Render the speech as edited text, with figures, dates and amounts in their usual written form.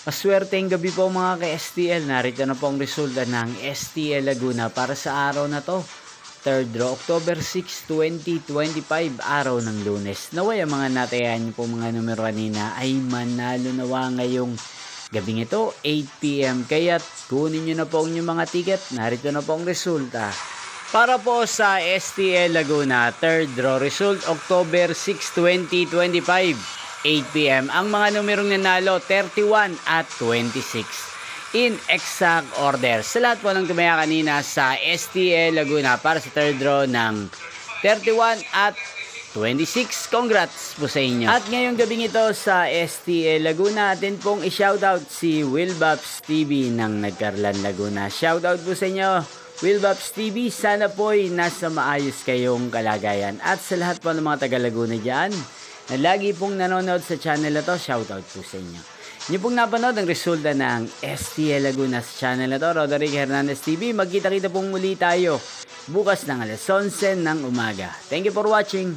Maswerteng gabi po mga ka-STL. Narito na po ang resulta ng STL Laguna para sa araw na to. 3rd draw, October 6, 2025, araw ng Lunes. Naway ang mga natayan niyo po mga numero kanina ay manalo nawa ngayong gabing ito, 8 PM. Kaya't kunin niyo na po ang inyong mga ticket. Narito na po ang resulta. Para po sa STL Laguna, 3rd draw result, October 6, 2025. 8 PM. Ang mga numerong nanalo, 31 at 26. In exact order. Sa lahat po ng tumaya kanina sa STL Laguna para sa 3rd draw ng 31 at 26. Congrats po sa inyo. At ngayong gabing ito sa STL Laguna, atin pong i-shoutout si Wilbaps TV ng Nagkarlan Laguna. Shoutout po sa inyo, Wilbaps TV. Sana po'y nasa maayos kayong kalagayan. At sa lahat po ng mga taga Laguna dyan, na lagi pong nanonood sa channel na to, shoutout po sa inyo. Inyo pong napanood ang resulta ng STL Laguna sa channel na to, Roderick Hernandez TV. Magkita-kita pong muli tayo bukas ng alas 11 ng umaga. Thank you for watching.